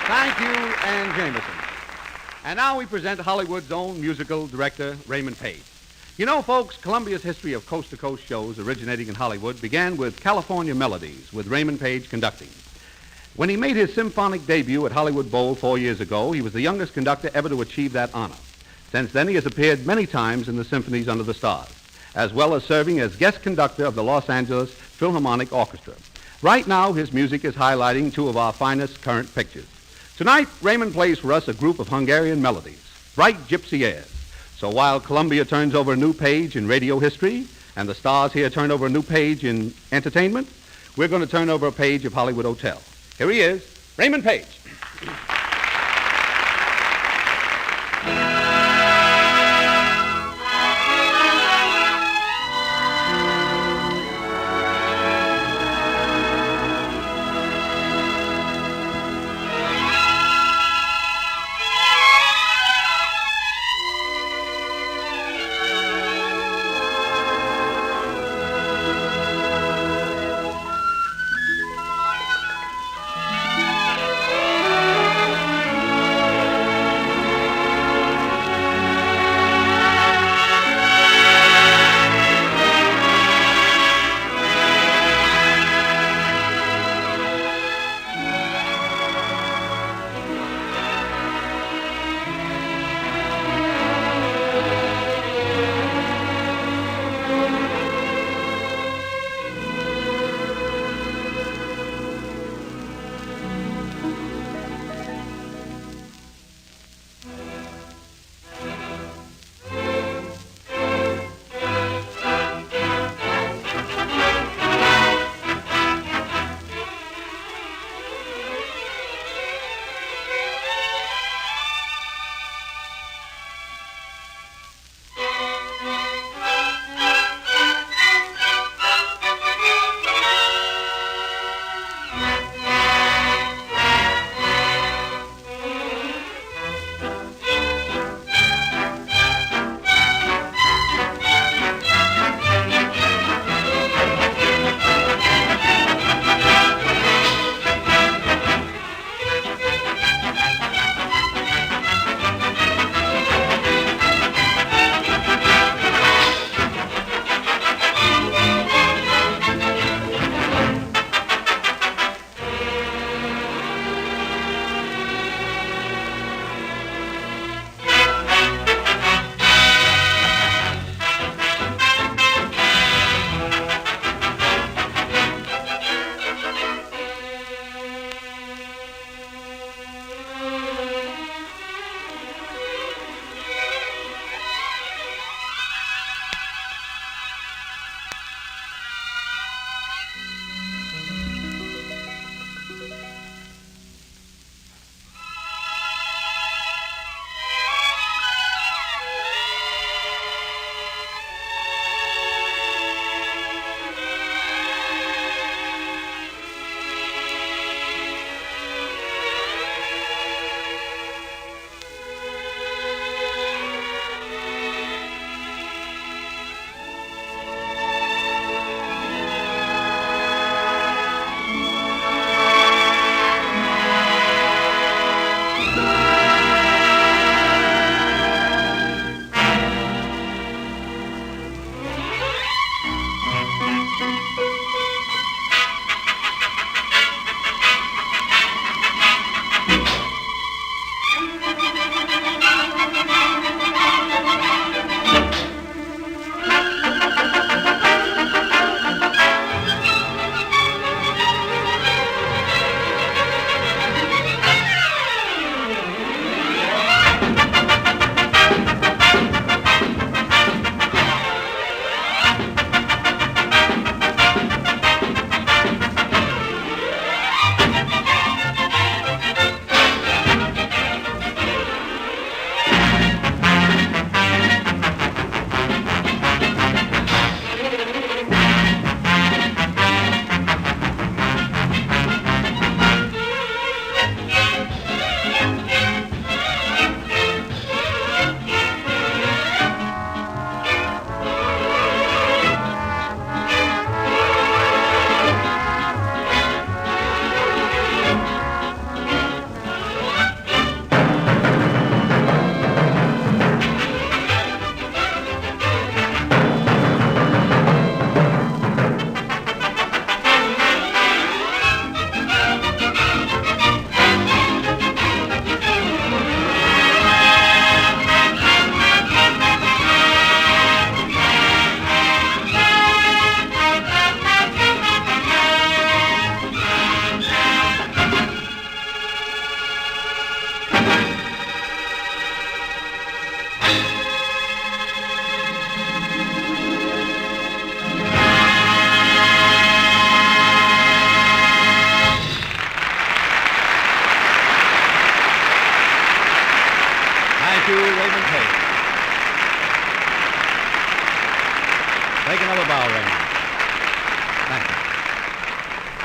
Thank you, Ann Jameson. And now we present Hollywood's own musical director, Raymond Page. You know, folks, Columbia's history of coast-to-coast shows originating in Hollywood began with California Melodies, with Raymond Page conducting. When he made his symphonic debut at Hollywood Bowl 4 years ago, he was the youngest conductor ever to achieve that honor. Since then, he has appeared many times in the symphonies under the stars, as well as serving as guest conductor of the Los Angeles Philharmonic Orchestra. Right now, his music is highlighting two of our finest current pictures. Tonight, Raymond plays for us a group of Hungarian melodies, bright gypsy airs. So while Columbia turns over a new page in radio history, and the stars here turn over a new page in entertainment, we're going to turn over a page of Hollywood Hotel. Here he is, Raymond Page.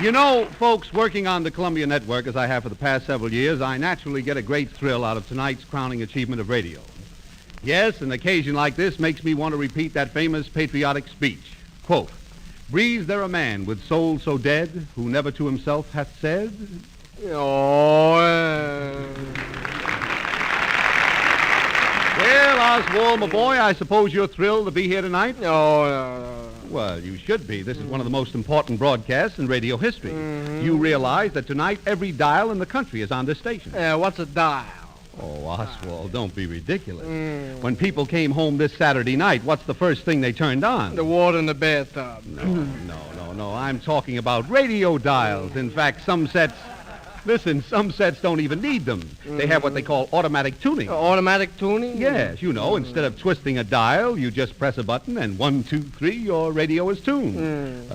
You know, folks, working on the Columbia Network, as I have for the past several years, I naturally get a great thrill out of tonight's crowning achievement of radio. Yes, an occasion like this makes me want to repeat that famous patriotic speech. Quote, "Breathes there a man with soul so dead, who never to himself hath said..." Well, Oswald, my boy, I suppose you're thrilled to be here tonight? No. Well, you should be. This is one of the most important broadcasts in radio history. Mm-hmm. You realize that tonight every dial in the country is on this station. What's a dial? Oh, Oswald, don't be ridiculous. When people came home this Saturday night, what's the first thing they turned on? The water in the bathtub. No. I'm talking about radio dials. In fact, some sets don't even need them. They have what they call automatic tuning. Automatic tuning? Yes, you know, instead of twisting a dial, you just press a button and 1, 2, 3, your radio is tuned.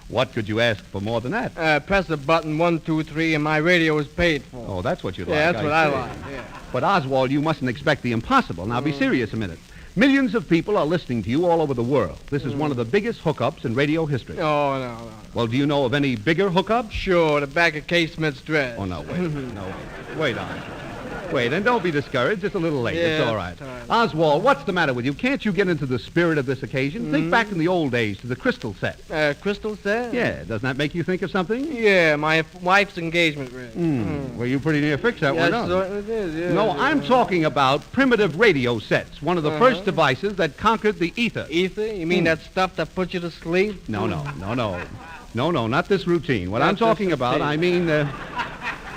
What could you ask for more than that? Press the button 1, 2, 3, and my radio is paid for. Oh, that's what you like. Yeah, that's what I see. like. Yeah. But Oswald, you mustn't expect the impossible. Now, be serious a minute. Millions of people are listening to you all over the world. This is one of the biggest hookups in radio history. No. Well, do you know of any bigger hookups? Sure, the back of K-Smith's dress. Oh, no, wait. Wait on. Wait, and don't be discouraged. It's a little late. Yeah, it's all right. it's all right. Oswald, what's the matter with you? Can't you get into the spirit of this occasion? Think back in the old days to the crystal set. Crystal set? Yeah, doesn't that make you think of something? Yeah, my wife's engagement ring. Well, you pretty near fixed that one Yes, up. certainly it is, yeah. No, I'm talking about primitive radio sets, one of the first devices that conquered the ether. Ether? You mean that stuff that puts you to sleep? No, not this routine. What Not I'm talking this about, routine.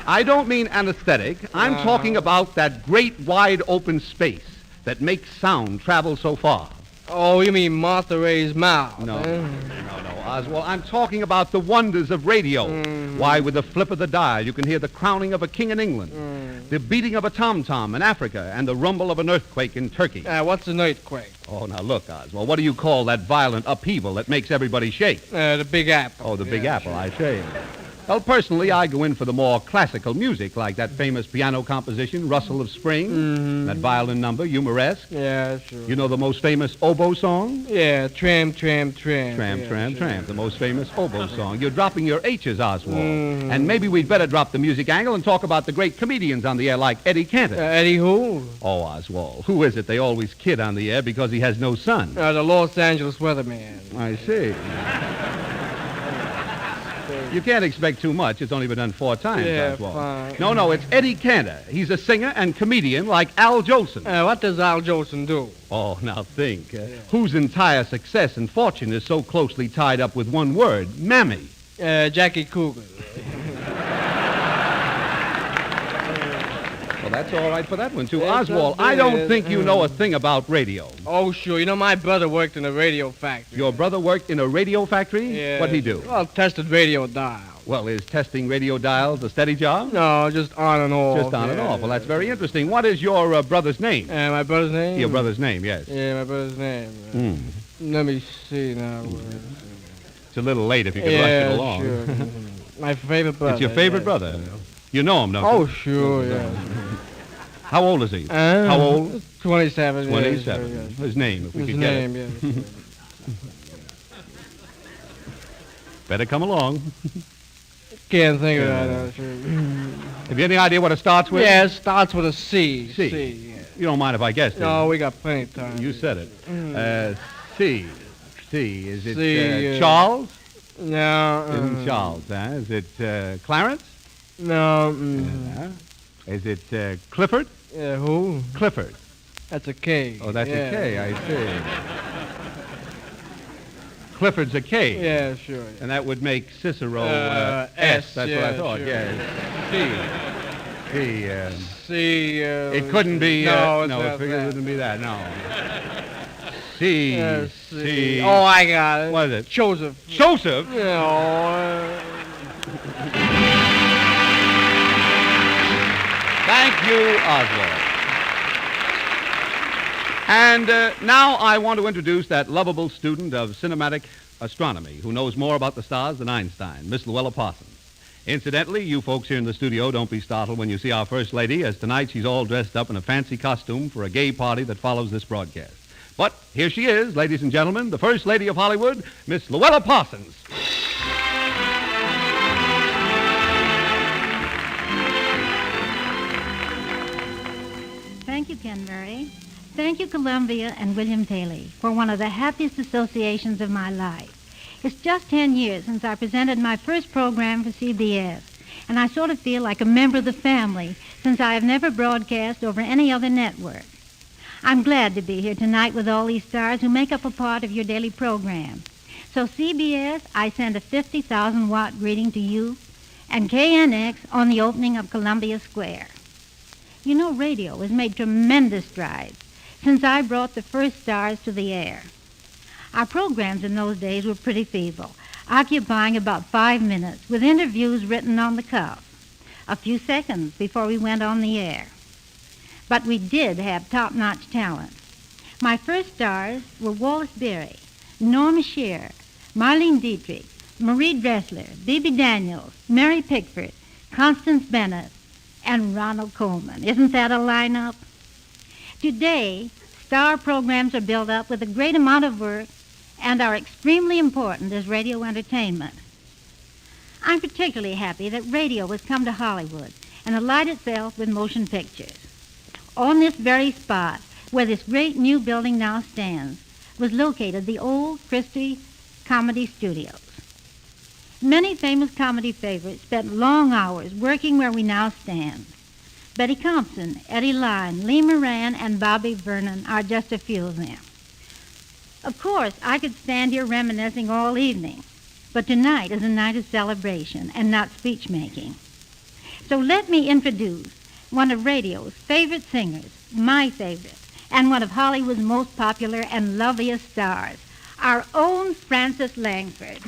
I don't mean anesthetic. I'm talking about that great wide open space that makes sound travel so far. Oh, you mean Martha Ray's mouth? No, eh? Oswald. I'm talking about the wonders of radio. Why, with the flip of the dial, you can hear the crowning of a king in England, the beating of a tom-tom in Africa, and the rumble of an earthquake in Turkey. What's an earthquake? Oh, now look, Oswald, what do you call that violent upheaval that makes everybody shake? The Big Apple. Oh, the Big Yeah, Apple, sure. I say. Well, personally, I go in for the more classical music, like that famous piano composition, Rustle of Spring, that violin number, Humoresque. Yeah, sure. You know the most famous oboe song? Yeah, Tram, Tram, Tram. Tram, Yeah, tram, sure. tram, the most famous oboe song. You're dropping your H's, Oswald. And maybe we'd better drop the music angle and talk about the great comedians on the air like Eddie Cantor. Eddie who? Oh, Oswald, who is it they always kid on the air because he has no son? The Los Angeles weatherman. I see. You can't expect too much. It's only been done 4 times, Yeah, Oswald. fine. No, it's Eddie Cantor. He's a singer and comedian like Al Jolson. What does Al Jolson do? Oh, now think. Whose entire success and fortune is so closely tied up with one word, Mammy? Jackie Coogan. Well, that's all right for that one, too. That's Oswald, not I don't bad. think you know a thing about radio. Oh, sure. You know, my brother worked in a radio factory. Your brother worked in a radio factory? Yeah. What'd he do? Well, tested radio dial. Well, is testing radio dials a steady job? No, just on and off. Just on and off. Well, that's very interesting. What is your brother's name? My brother's name? Your brother's name, yes. Yeah, my brother's name. Let me see now. It's a little late if you could rush it along. Sure. My favorite brother. It's your favorite yes. brother. You know him, don't you? Oh, sure, yeah. How old is he? How old? 27. 27. Yes, His name, if we His could name, get it. yes. Better come along. Can't think of that. Sure. Have you any idea what it starts with? Yeah, it starts with a C. C. C, yeah. You don't mind if I guess? do No, you? we got plenty of time. You said it. C. C. Is it C, Charles? No. Isn't Charles, huh? Is it Clarence? No. Is it Clifford? Who? Clifford. That's a K. Oh, that's yeah. a K, I see. Clifford's a K. Yeah, sure. Yeah. And that would make Cicero S. That's yeah, what I thought, sure. yes. C. C. It couldn't be... no, no, it's it not wouldn't be that, no. C. C. Oh, I got it. What is it? Joseph. Joseph? No. Thank you, Oswald. And now I want to introduce that lovable student of cinematic astronomy who knows more about the stars than Einstein, Miss Luella Parsons. Incidentally, you folks here in the studio, don't be startled when you see our First Lady, as tonight she's all dressed up in a fancy costume for a gay party that follows this broadcast. But here she is, ladies and gentlemen, the First Lady of Hollywood, Miss Luella Parsons. Ken Murray. Thank you, Columbia and William Paley, for one of the happiest associations of my life. It's just 10 years since I presented my first program for CBS, and I sort of feel like a member of the family since I have never broadcast over any other network. I'm glad to be here tonight with all these stars who make up a part of your daily program. So CBS, I send a 50,000-watt greeting to you and KNX on the opening of Columbia Square. You know, radio has made tremendous strides since I brought the first stars to the air. Our programs in those days were pretty feeble, occupying about 5 minutes with interviews written on the cuff, a few seconds before we went on the air. But we did have top-notch talent. My first stars were Wallace Beery, Norma Shearer, Marlene Dietrich, Marie Dressler, Bibi Daniels, Mary Pickford, Constance Bennett, and Ronald Coleman. Isn't that a lineup? Today, star programs are built up with a great amount of work and are extremely important as radio entertainment. I'm particularly happy that radio has come to Hollywood and allied itself with motion pictures. On this very spot, where this great new building now stands, was located the old Christie Comedy Studios. Many famous comedy favorites spent long hours working where we now stand. Betty Compson, Eddie Lyne, Lee Moran, and Bobby Vernon are just a few of them. Of course, I could stand here reminiscing all evening, but tonight is a night of celebration and not speech-making. So let me introduce one of radio's favorite singers, my favorite, and one of Hollywood's most popular and loveliest stars, our own Frances Langford.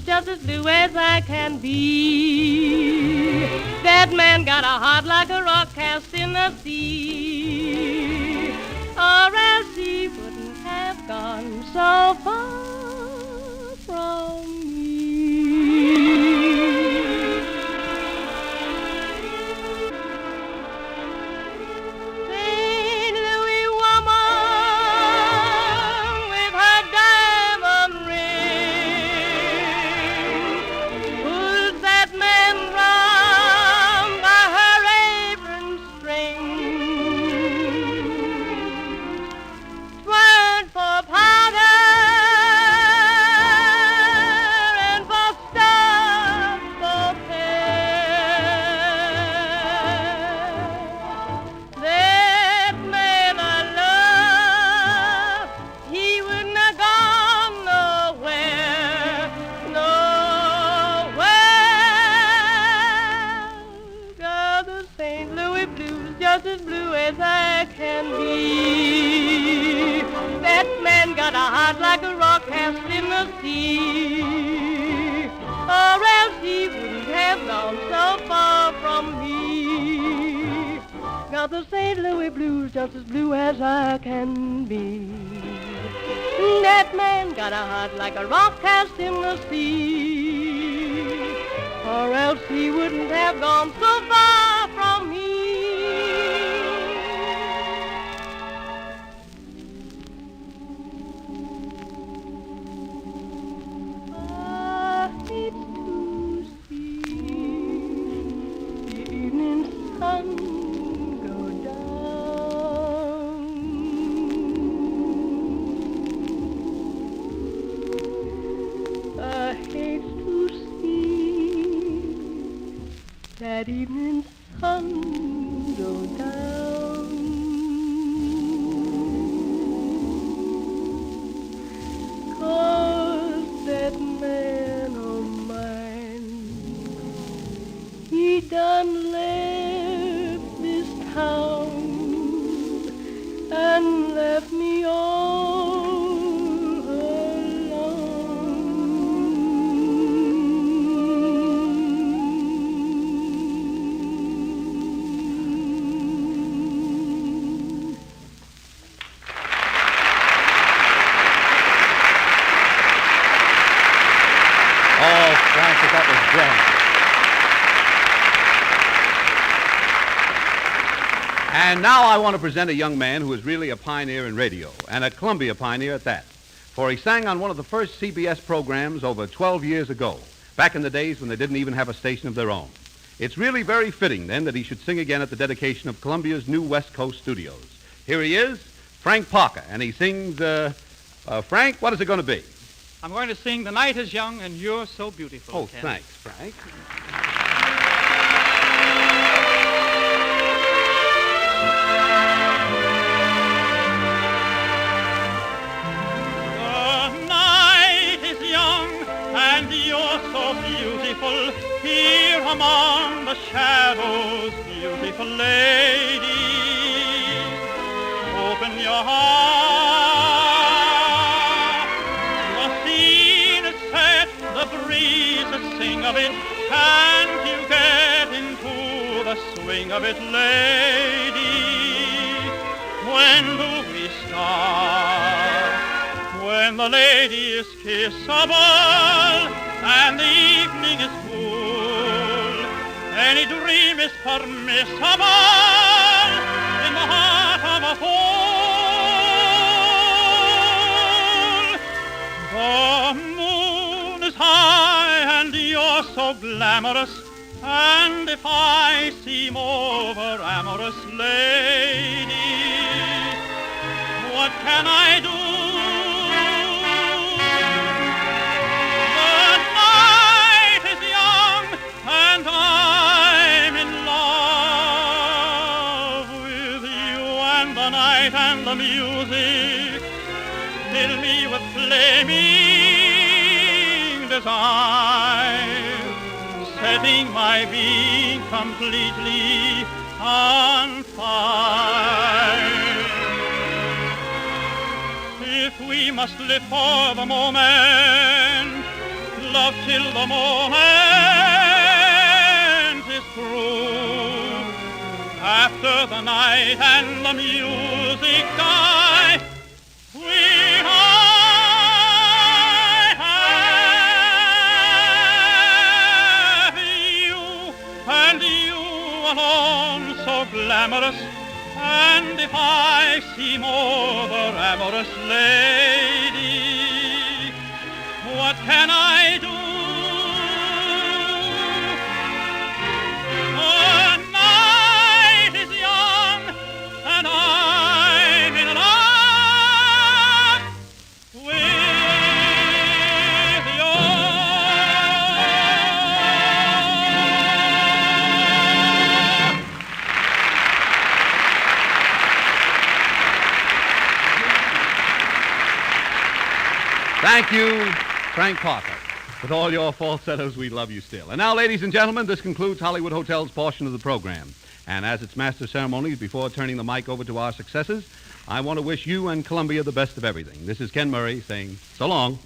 Just as blue as I can be. That man got a heart like a rock cast in the sea, or else he wouldn't have gone so far from me. St. Louis woman with her diamond ring pulls that man round by her apron string. 'Twas for powder and for stuff for pear. That man I love, he wouldn't have gone nowhere, nowhere. Got the St. Louis blues, just as blue as I can be. That man got a heart like a rock cast in the sea. Oh, he wouldn't have gone so far from me. Got the St. Louis blues just as blue as I can be. That man got a heart like a rock cast in the sea, or else he wouldn't have gone so far from me. I hate to see the evening sun go down. I hate to see that evening sun go down. 'Cause that man of mine, he done left this town and left me all alone. Oh, Francis, that was brilliant. And now I want to present a young man who is really a pioneer in radio, and a Columbia pioneer at that. For he sang on one of the first CBS programs over 12 years ago, back in the days when they didn't even have a station of their own. It's really very fitting, then, that he should sing again at the dedication of Columbia's new West Coast studios. Here he is, Frank Parker, and he sings, Frank, what is it going to be? I'm going to sing The Night is Young and You're So Beautiful. Oh, Ken. thanks, Frank. The night is young and you're so beautiful. Here among the shadows, beautiful lady, open your heart. The scene is set, the breezes sing of it. Can't you get into the swing of it, lady? When do we start? When the lady is kissable and the evening is cool, any dream is permissible in the heart of a fool. The moon is high and you're so glamorous, and if I seem over amorous, lady, what can I do? The night is young and I'm in love with you, and the night and the music fill me with flaming desire, setting my being completely on fire. If we must live for the moment, love till the moment is through. After the night and the music die, I have you, and you alone so glamorous. And if I seem over amorous, lady, what can I do? The night is young and I'm in love with you. Thank you, Frank Parker. With all your falsettos, we love you still. And now, ladies and gentlemen, this concludes Hollywood Hotel's portion of the program. And as its master ceremonies, before turning the mic over to our successors, I want to wish you and Columbia the best of everything. This is Ken Murray saying so long.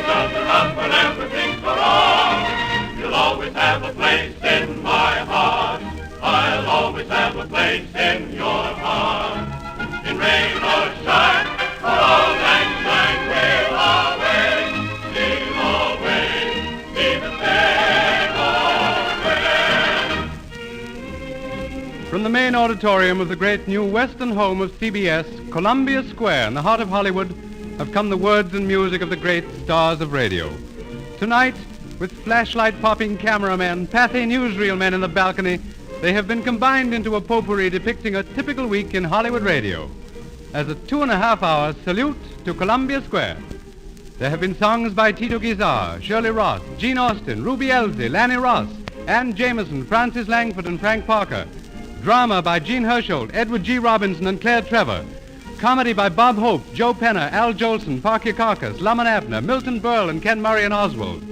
shelter us when everything's so wrong. You'll always have a place in my heart. I'll always have a place in your heart. In rain or shine, for all lang syne, we'll always be the same. From the main auditorium of the great new western home of CBS, Columbia Square, in the heart of Hollywood, have come the words and music of the great stars of radio. Tonight, with flashlight-popping cameramen, pathé newsreel men in the balcony, they have been combined into a potpourri depicting a typical week in Hollywood radio. As a 2.5-hour salute to Columbia Square. There have been songs by Tito Guizar, Shirley Ross, Gene Austin, Ruby Elsie, Lanny Ross, Ann Jameson, Francis Langford, and Frank Parker. Drama by Gene Hersholt, Edward G. Robinson, and Claire Trevor. Comedy by Bob Hope, Joe Penner, Al Jolson, Parky Carcass, Lamon Abner, Milton Berle, and Ken Murray and Oswald.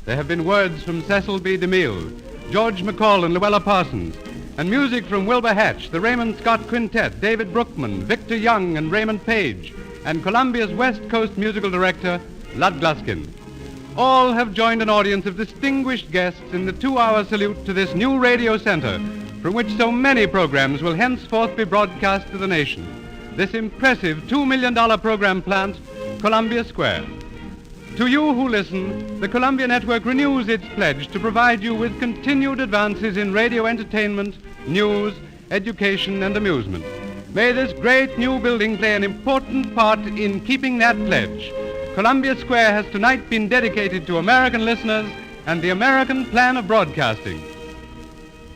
There have been words from Cecil B. DeMille, George McCall and Luella Parsons, and music from Wilbur Hatch, the Raymond Scott Quintet, David Brookman, Victor Young, and Raymond Page, and Columbia's West Coast musical director, Lud Gluskin. All have joined an audience of distinguished guests in the 2-hour salute to this new radio center, from which so many programs will henceforth be broadcast to the nation. This impressive $2 million program plant, Columbia Square. To you who listen, the Columbia Network renews its pledge to provide you with continued advances in radio entertainment, news, education, and amusement. May this great new building play an important part in keeping that pledge. Columbia Square has tonight been dedicated to American listeners and the American plan of broadcasting.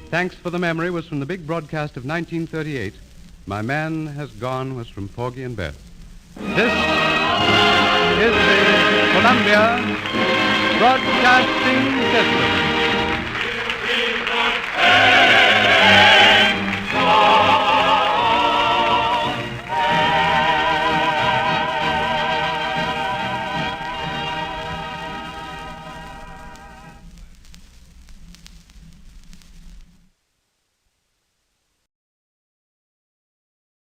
Thanks for the Memory was from the big broadcast of 1938. My Man Has Gone was from Porgy and Bess. This is the Columbia Broadcasting System.